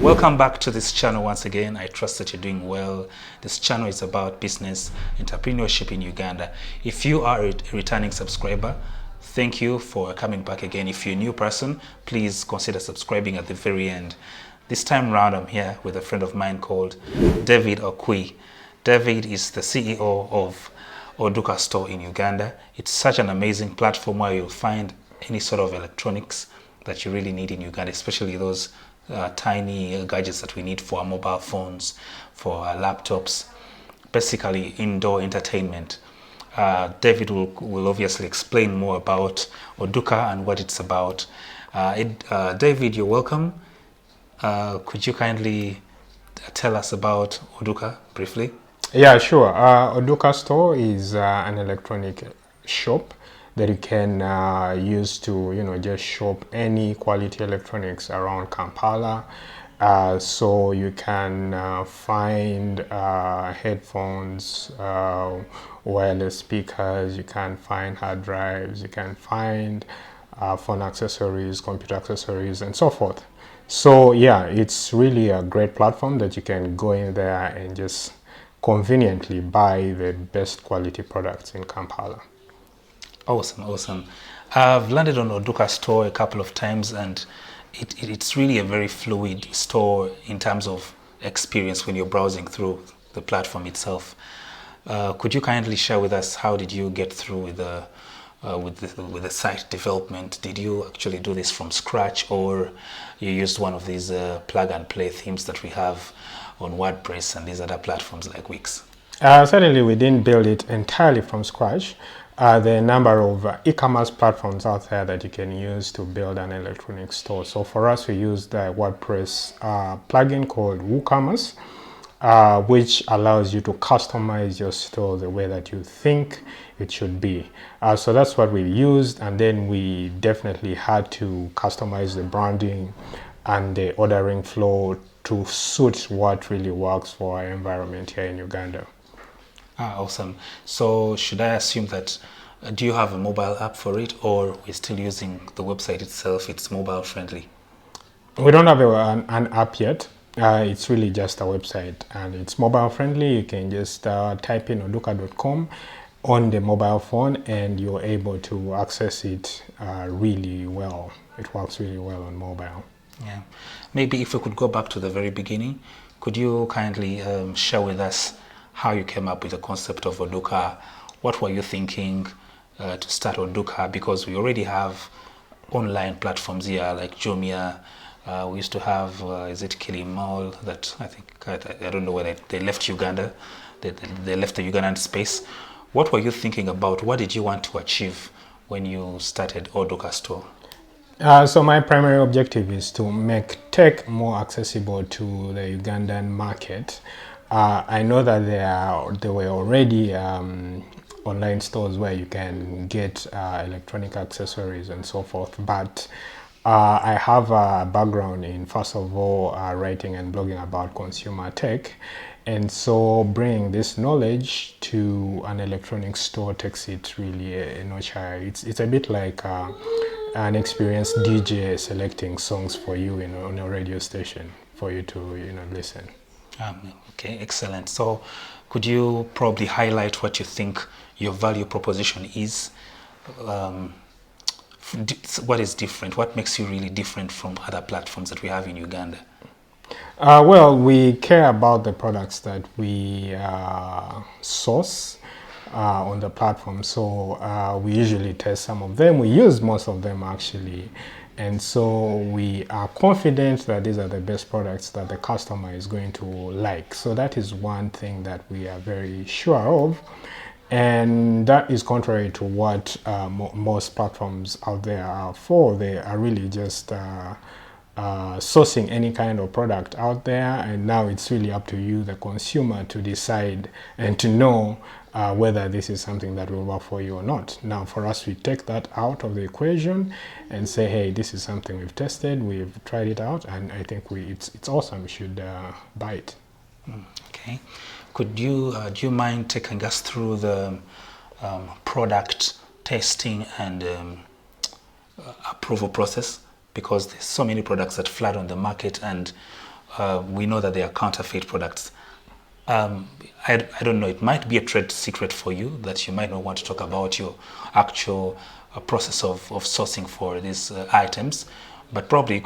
Welcome back to this channel once again. I trust that you're doing well. This channel is about business entrepreneurship in Uganda. If you are a returning subscriber, thank you for coming back again. If you're a new person, please consider subscribing at the very end. This time around, I'm here with a friend of mine called David Okwi. David is the CEO of Odukar Store in Uganda. It's such an amazing platform where you'll find any sort of electronics that you really need in Uganda, especially those tiny gadgets that we need for our mobile phones, for our laptops, basically indoor entertainment. David will obviously explain more about Odukar and what it's about. David, you're welcome. Could you kindly tell us about Odukar briefly? Yeah, sure. Odukar Store is an electronic shop that you can use to, just shop any quality electronics around Kampala. So you can find headphones, wireless speakers, you can find hard drives, you can find phone accessories, computer accessories, and so forth. So yeah, it's really a great platform that you can go in there and just conveniently buy the best quality products in Kampala. Awesome. I've landed on Odukar Store a couple of times, and it's really a very fluid store in terms of experience when you're browsing through the platform itself. Could you kindly share with us how did you get through with the site development? Did you actually do this from scratch, or you used one of these plug and play themes that we have on WordPress and these other platforms like Wix? Certainly we didn't build it entirely from scratch. There are a number of e-commerce platforms out there that you can use to build an electronic store. So for us, we used a WordPress plugin called WooCommerce, which allows you to customize your store the way that you think it should be. So that's what we used, and then we definitely had to customize the branding and the ordering flow to suit what really works for our environment here in Uganda. Awesome. So should I assume that, do you have a mobile app for it, or we're still using the website itself? It's mobile friendly? We don't have an app yet. It's really just a website, and it's mobile friendly. You can just type in odukar.com on the mobile phone and you're able to access it really well. It works really well on mobile. Yeah. Maybe if we could go back to the very beginning, could you kindly share with us how you came up with the concept of Odukar? What were you thinking to start Odukar? Because we already have online platforms here like Jumia. We used to have, is it Kilimall, that I think, I don't know whether they left Uganda, they left the Ugandan space. What were you thinking about? What did you want to achieve when you started Odukar Store? So my primary objective is to make tech more accessible to the Ugandan market. I know that there were already online stores where you can get electronic accessories and so forth, but I have a background in, first of all, writing and blogging about consumer tech, and so bringing this knowledge to an electronic store takes it really a notch higher. It's a bit like an experienced DJ selecting songs for you on a radio station for you to listen. Okay, excellent. So could you probably highlight what you think your value proposition is? What is different? What makes you really different from other platforms that we have in Uganda? Well, we care about the products that we source on the platform. So we usually test some of them. We use most of them actually. And so we are confident that these are the best products that the customer is going to like. So that is one thing that we are very sure of. And that is contrary to what most platforms out there are for. They are really just sourcing any kind of product out there, and now it's really up to you, the consumer, to decide and to know whether this is something that will work for you or not. Now for us, we take that out of the equation and say, hey, this is something we've tested, we've tried it out, and I think it's awesome, you should buy it. Okay. Could you do you mind taking us through the product testing and approval process? Because there's so many products that flood on the market, and we know that they are counterfeit products. I don't know, it might be a trade secret for you that you might not want to talk about your actual process of sourcing for these items, but probably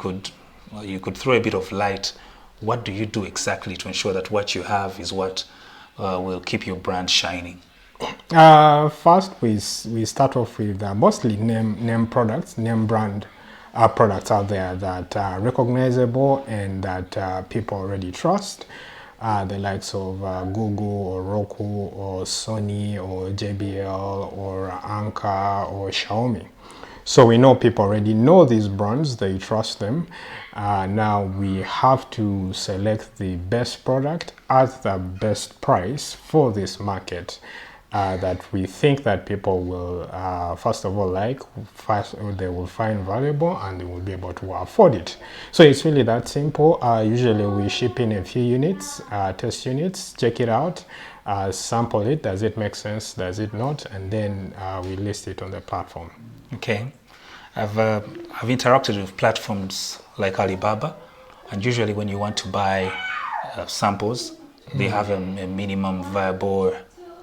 you could throw a bit of light. What do you do exactly to ensure that what you have is what will keep your brand shining? First, we start off with mostly name products, name brand products out there that are recognizable and that people already trust. The likes of Google or Roku or Sony or JBL or Anker or Xiaomi. So we know people already know these brands, they trust them. Now we have to select the best product at the best price for this market that we think that people will, first of all, they will find valuable and they will be able to afford it. So it's really that simple. Usually we ship in a few units, test units, check it out, sample it, does it make sense, does it not, and then we list it on the platform. Okay. I've interacted with platforms like Alibaba, and usually when you want to buy samples, they have a minimum viable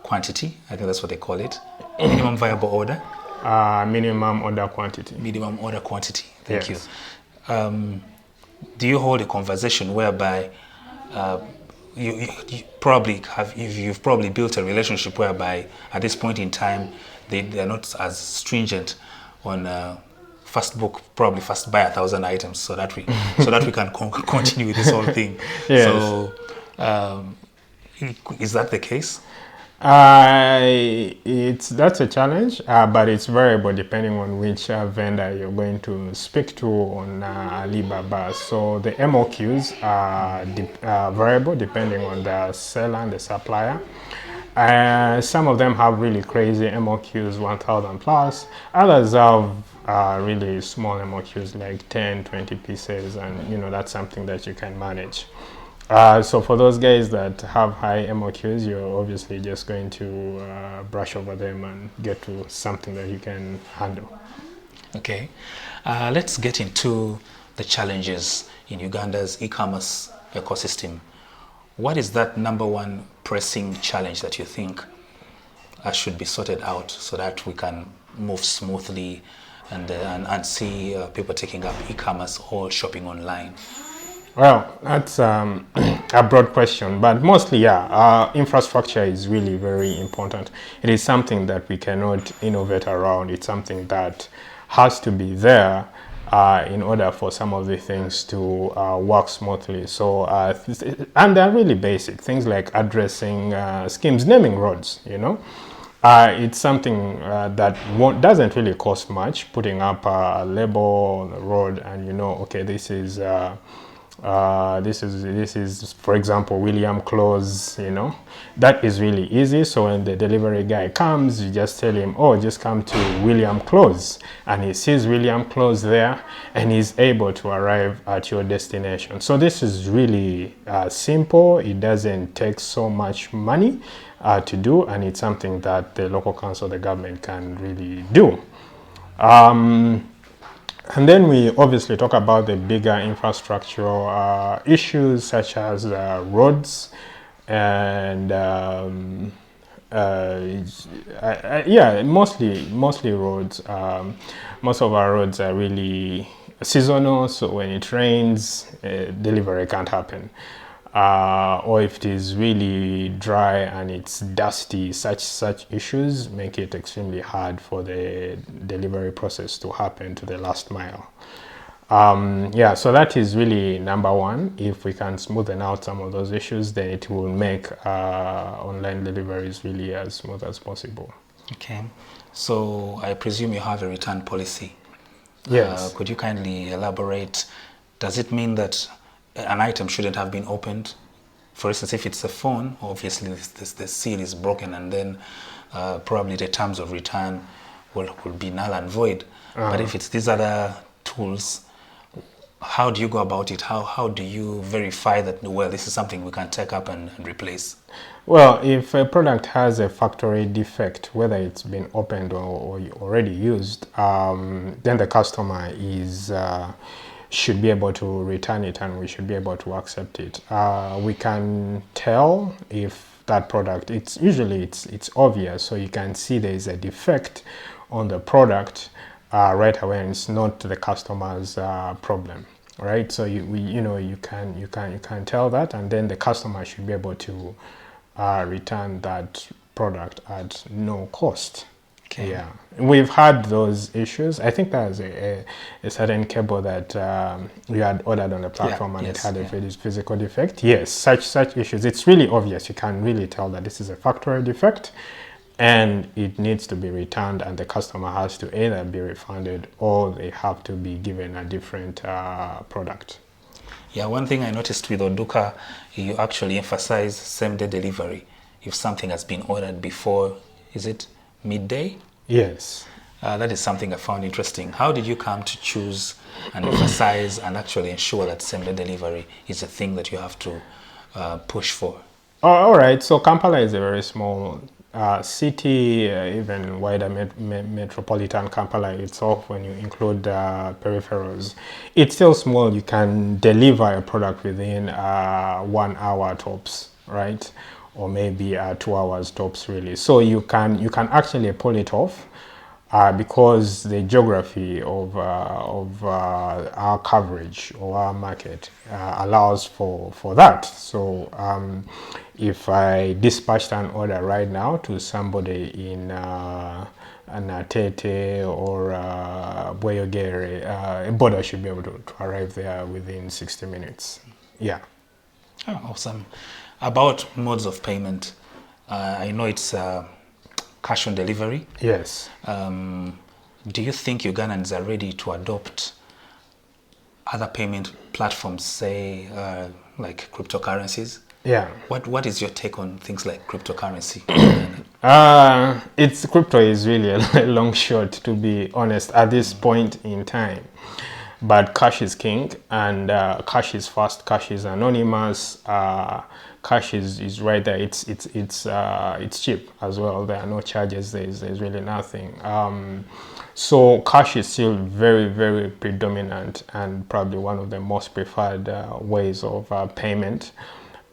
quantity. I think that's what they call it. Minimum viable order. Minimum order quantity. Minimum order quantity. Thank Yes. you. Do you hold a conversation whereby you probably you've probably built a relationship whereby at this point in time they're not as stringent on first buy 1,000 items so that we can continue with this whole thing. Yes. So is that the case? That's a challenge, but it's variable depending on which vendor you're going to speak to on Alibaba. So the MOQs are variable depending on the seller and the supplier. Some of them have really crazy MOQs, 1,000 plus. Others have really small MOQs like 10, 20 pieces, and that's something that you can manage. So for those guys that have high MOQs, you're obviously just going to brush over them and get to something that you can handle. Okay. Let's get into the challenges in Uganda's e-commerce ecosystem. What is that number one pressing challenge that you think should be sorted out so that we can move smoothly and see people taking up e-commerce or shopping online? Well, that's a broad question, but mostly, infrastructure is really very important. It is something that we cannot innovate around. It's something that has to be there in order for some of the things to work smoothly. So, and they're really basic things like addressing schemes, naming roads. It's something that doesn't really cost much. Putting up a label on the road, and okay, this is for example William Close. That is really easy. So when the delivery guy comes, you just tell him, oh, just come to William Close, and he sees William Close there and he's able to arrive at your destination. So this is really simple. It doesn't take so much money to do, and it's something that the local council, the government, can really do. And then we obviously talk about the bigger infrastructural issues such as roads and mostly roads. Most of our roads are really seasonal, so when it rains, delivery can't happen. Or if it is really dry and it's dusty, such issues make it extremely hard for the delivery process to happen to the last mile. So that is really number one. If we can smoothen out some of those issues, then it will make online deliveries really as smooth as possible. Okay, so I presume you have a return policy. Yes. Could you kindly elaborate? Does it mean that an item shouldn't have been opened? For instance, if it's a phone, obviously the seal is broken, and then probably the terms of return will be null and void. But if it's these other tools, how do you go about it? How do you verify that, well, this is something we can take up and replace? Well, if a product has a factory defect, whether it's been opened or already used, then the customer is should be able to return it and we should be able to accept it. We can tell if that product, it's usually it's obvious, so you can see there is a defect on the product right away, and it's not the customer's problem, right? So you can tell that, and then the customer should be able to return that product at no cost. Okay. Yeah, we've had those issues. I think there was a certain cable that you had ordered on the platform, and it had a physical defect. Yes, such issues. It's really obvious. You can really tell that this is a factory defect, and it needs to be returned, and the customer has to either be refunded or they have to be given a different product. Yeah, one thing I noticed with Odukar, you actually emphasize same-day delivery. If something has been ordered before, is it midday? Yes. That is something I found interesting. How did you come to choose and emphasize and actually ensure that same-day delivery is a thing that you have to push for? All right. So Kampala is a very small city, even wider metropolitan Kampala itself, when you include peripherals. It's still small. You can deliver a product within 1 hour tops, right? Or maybe 2 hours tops, really. So you can actually pull it off because the geography of our coverage or our market allows for that. So if I dispatched an order right now to somebody in Natete or Boyogere, a border should be able to arrive there within 60 minutes. Yeah. Oh, awesome. About modes of payment, I know it's cash on delivery. Yes. Do you think Ugandans are ready to adopt other payment platforms, say like cryptocurrencies? Yeah. What is your take on things like cryptocurrency? Crypto is really a long shot, to be honest, at this point in time. But cash is king, and cash is fast, cash is anonymous, cash is right there. It's cheap as well. There are no charges. There's really nothing. So cash is still very, very predominant and probably one of the most preferred ways of payment.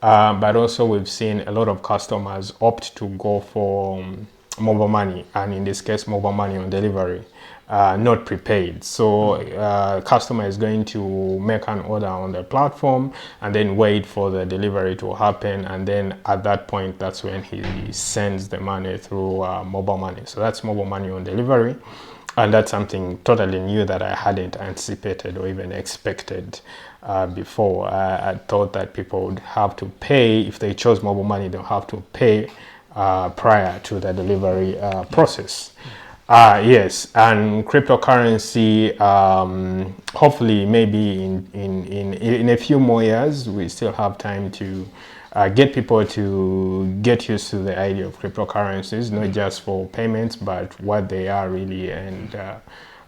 But also we've seen a lot of customers opt to go for mobile money, and in this case, mobile money on delivery. Not prepaid. So customer is going to make an order on the platform and then wait for the delivery to happen, and then at that point that's when he sends the money through mobile money. So that's mobile money on delivery, and that's something totally new that I hadn't anticipated or even expected before. I thought that people would have to pay. If they chose mobile money, they'll have to pay prior to the delivery process. Yes, and cryptocurrency, hopefully maybe in a few more years, we still have time to get people to get used to the idea of cryptocurrencies, not just for payments, but what they are really and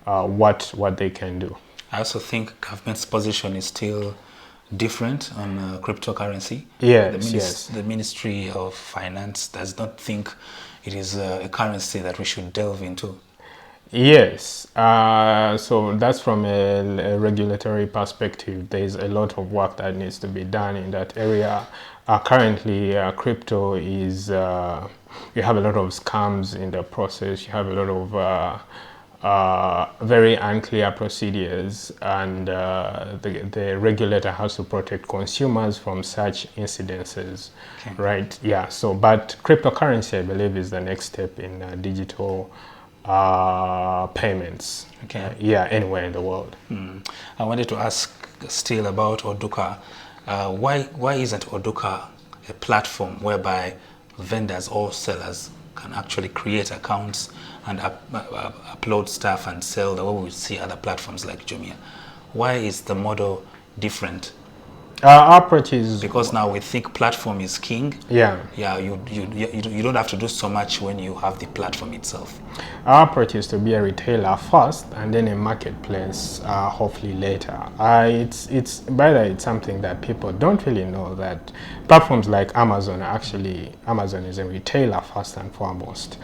what they can do. I also think government's position is still different on cryptocurrency. Yes, the Ministry of Finance does not think it is a currency that we should delve into. Yes, so that's from a regulatory perspective. There's a lot of work that needs to be done in that area. Currently, crypto is, you have a lot of scams in the process. You have a lot of very unclear procedures, and the regulator has to protect consumers from such incidences, okay. Right? Yeah, so, but cryptocurrency, I believe, is the next step in digital payments. Okay. Yeah, anywhere in the world. I wanted to ask still about Odukar. Why isn't Odukar a platform whereby vendors or sellers can actually create accounts and upload stuff and sell the way we see other platforms like Jumia? Why is the model different? Our approach is, because now we think platform is king. Yeah. Yeah. You don't have to do so much when you have the platform itself. Our approach is to be a retailer first and then a marketplace, hopefully later. It's something that people don't really know, that platforms like Amazon is a retailer first and foremost.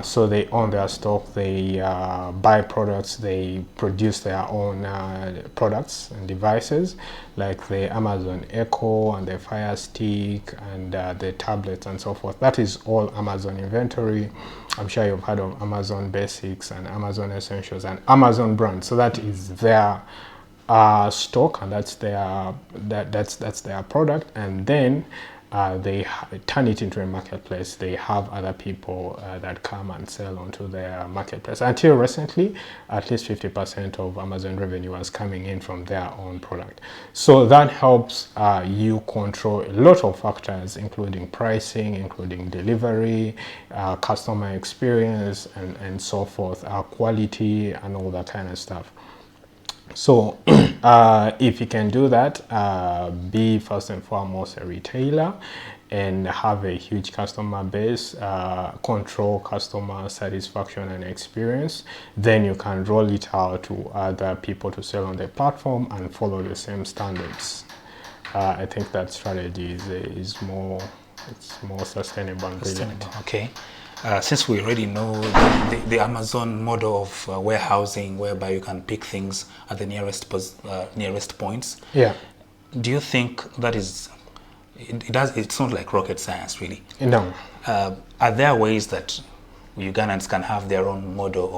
So they own their stock, they buy products, they produce their own products and devices, like the Amazon Echo and the Fire Stick and the tablets and so forth. That is all Amazon inventory. I'm sure you've heard of Amazon Basics and Amazon Essentials and Amazon Brand. So that is their stock, and that's their product. And then they turn it into a marketplace. They have other people that come and sell onto their marketplace. Until recently, at least 50% of Amazon revenue was coming in from their own product. So that helps you control a lot of factors, including pricing, including delivery, customer experience, and so forth, quality, and all that kind of stuff. So if you can do that, be first and foremost a retailer and have a huge customer base, control customer satisfaction and experience, then you can roll it out to other people to sell on the platform and follow the same standards. I think that strategy is more sustainable and brilliant. Okay. Since we already know the Amazon model of warehousing, whereby you can pick things at the nearest points, yeah, do you think that it's not like rocket science, really? No. Are there ways that Ugandans can have their own model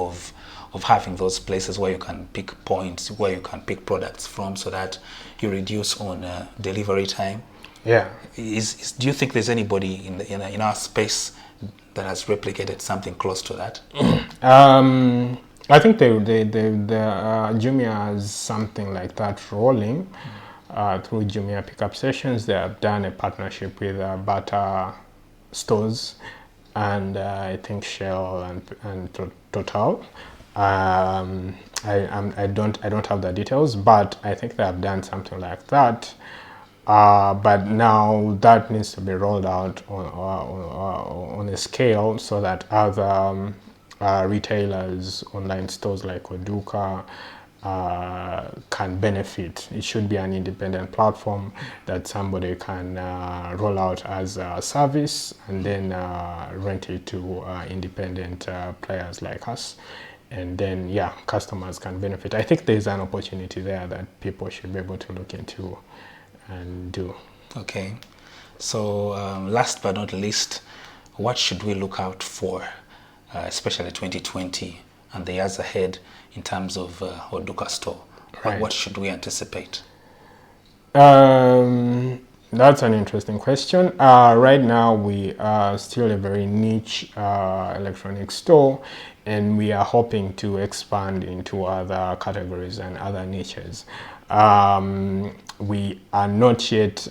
of having those places where you can pick points, where you can pick products from, so that you reduce on delivery time? Yeah. Do you think there's anybody in our space that has replicated something close to that? I think the Jumia has something like that rolling through Jumia pickup sessions. They have done a partnership with Bata stores and I think Shell and Total. I don't have the details, but I think they have done something like that. But now that needs to be rolled out on a scale so that other retailers, online stores like Odukar, can benefit. It should be an independent platform that somebody can roll out as a service and then rent it to independent players like us. And then, yeah, customers can benefit. I think there's an opportunity there that people should be able to look into and do. Okay, so last but not least, what should we look out for, especially 2020 and the years ahead, in terms of Odukar Store? Right. What should we anticipate? That's an interesting question. Right now we are still a very niche electronics store, and we are hoping to expand into other categories and other niches. We are not yet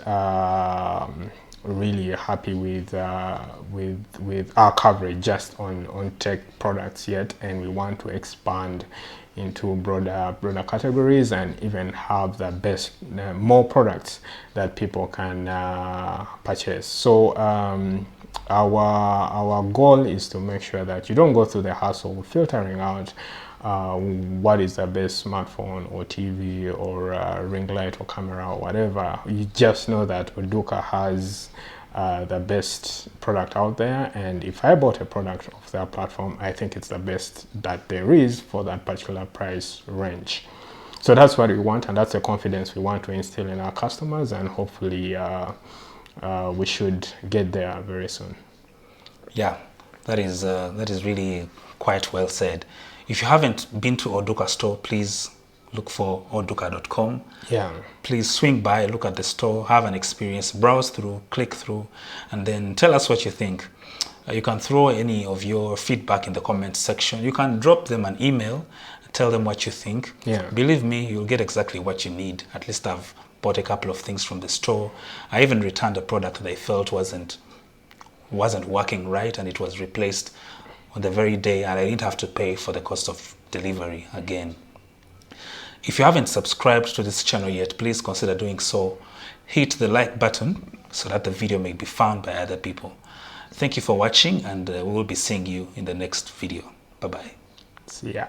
really happy with our coverage just on tech products yet, and we want to expand into broader categories and even have the best more products that people can purchase. So our goal is to make sure that you don't go through the hassle of filtering out what is the best smartphone or TV or ring light or camera or whatever. You just know that Odukar has the best product out there, and if I bought a product of their platform, I think it's the best that there is for that particular price range. So that's what we want, and that's the confidence we want to instill in our customers, and hopefully we should get there very soon. Yeah, that is really quite well said. If you haven't been to Odukar Store, please look for odukar.com. Yeah. Please swing by, look at the store, have an experience, browse through, click through, and then tell us what you think. You can throw any of your feedback in the comments section. You can drop them an email, tell them what you think. Yeah. Believe me, you'll get exactly what you need. At least I've bought a couple of things from the store. I even returned a product that I felt wasn't working right, and it was replaced on the very day, and I didn't have to pay for the cost of delivery again. If you haven't subscribed to this channel yet, please consider doing so. Hit the like button so that the video may be found by other people. Thank you for watching, and we will be seeing you in the next video. Bye-bye. See ya.